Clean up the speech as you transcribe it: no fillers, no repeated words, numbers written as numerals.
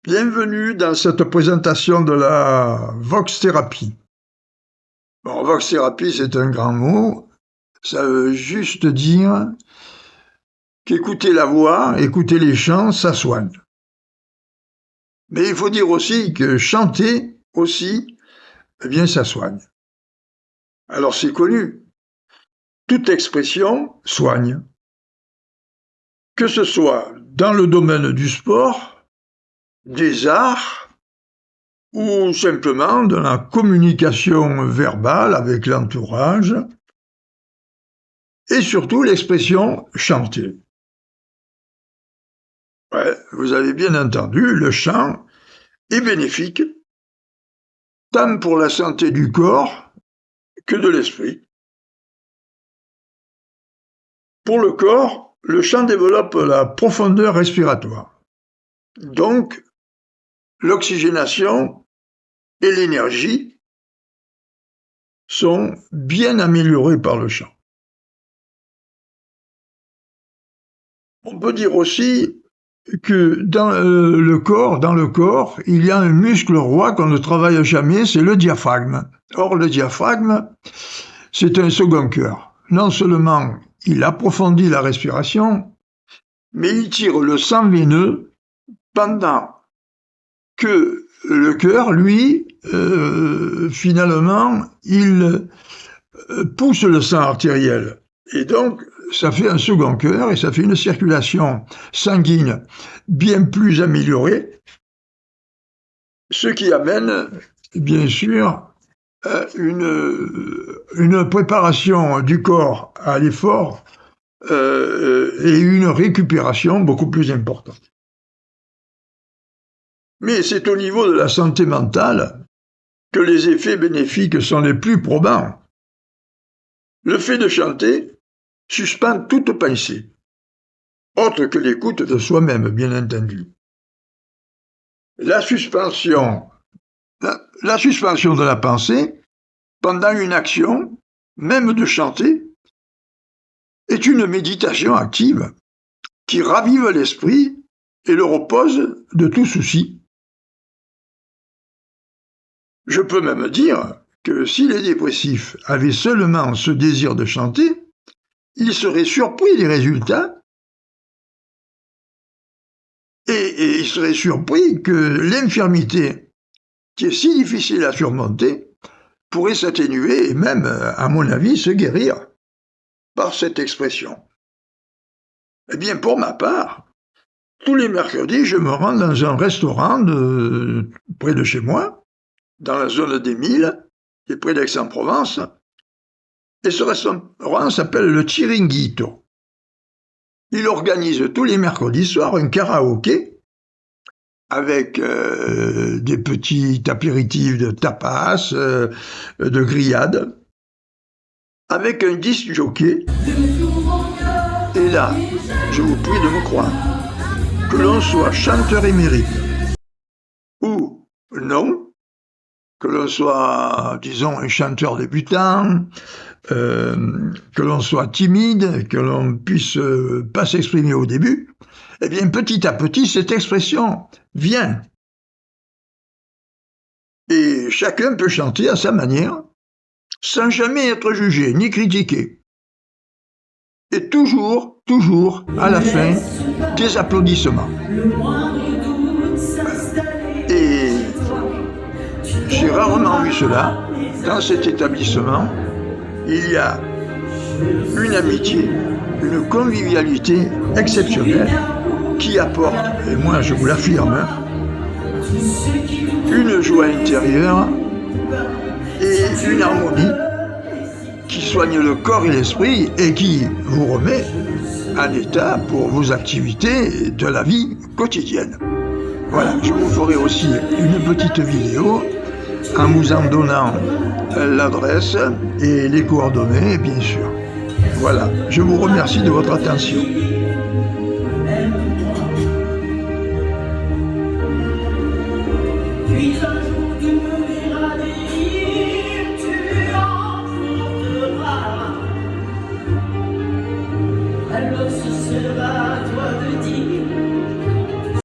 Bienvenue dans cette présentation de la Vox-thérapie. Bon, Vox-thérapie, c'est un grand mot. Ça veut juste dire qu'écouter la voix, écouter les chants, ça soigne. Mais il faut dire aussi que chanter aussi, eh bien, ça soigne. Alors c'est connu. Toute expression soigne. Que ce soit dans le domaine du sport, des arts, ou simplement de la communication verbale avec l'entourage, et surtout l'expression chanter. Ouais, vous avez bien entendu, le chant est bénéfique, tant pour la santé du corps que de l'esprit. Pour le corps, le chant développe la profondeur respiratoire. Donc, l'oxygénation et l'énergie sont bien améliorées par le chant. On peut dire aussi que dans le corps, il y a un muscle roi qu'on ne travaille jamais, c'est le diaphragme. Or, le diaphragme, c'est un second cœur. Non seulement il approfondit la respiration, mais il tire le sang veineux pendant que le cœur, lui, finalement, il pousse le sang artériel. Et donc, ça fait un second cœur et ça fait une circulation sanguine bien plus améliorée, ce qui amène, bien sûr, une préparation du corps à l'effort et une récupération beaucoup plus importante. Mais c'est au niveau de la santé mentale que les effets bénéfiques sont les plus probants. Le fait de chanter suspend toute pensée, autre que l'écoute de soi-même, bien entendu. La suspension de la pensée pendant une action, même de chanter, est une méditation active qui ravive l'esprit et le repose de tout souci. Je peux même dire que si les dépressifs avaient seulement ce désir de chanter, ils seraient surpris des résultats et ils seraient surpris que l'infirmité, qui est si difficile à surmonter, pourrait s'atténuer et même, à mon avis, se guérir par cette expression. Eh bien, pour ma part, tous les mercredis, je me rends dans un restaurant près de chez moi, dans la zone des Milles, qui est près d'Aix-en-Provence, et ce restaurant s'appelle le Chiringuito. Il organise tous les mercredis soirs un karaoké avec des petits apéritifs de tapas, de grillades, avec un disc jockey. Et là, je vous prie de me croire, que l'on soit chanteur émérite ou non, que l'on soit, disons, un chanteur débutant, que l'on soit timide, que l'on puisse pas s'exprimer au début, eh bien, petit à petit, cette expression vient. Et chacun peut chanter à sa manière, sans jamais être jugé ni critiqué. Et toujours, à la fin, des applaudissements. Et j'ai rarement vu cela. Dans cet établissement, il y a une amitié, une convivialité exceptionnelle qui apporte, et moi je vous l'affirme, une joie intérieure et une harmonie qui soigne le corps et l'esprit et qui vous remet en état pour vos activités de la vie quotidienne. Voilà, je vous ferai aussi une petite vidéo en vous en donnant l'adresse et les coordonnées, bien sûr. Voilà, je vous remercie de votre attention.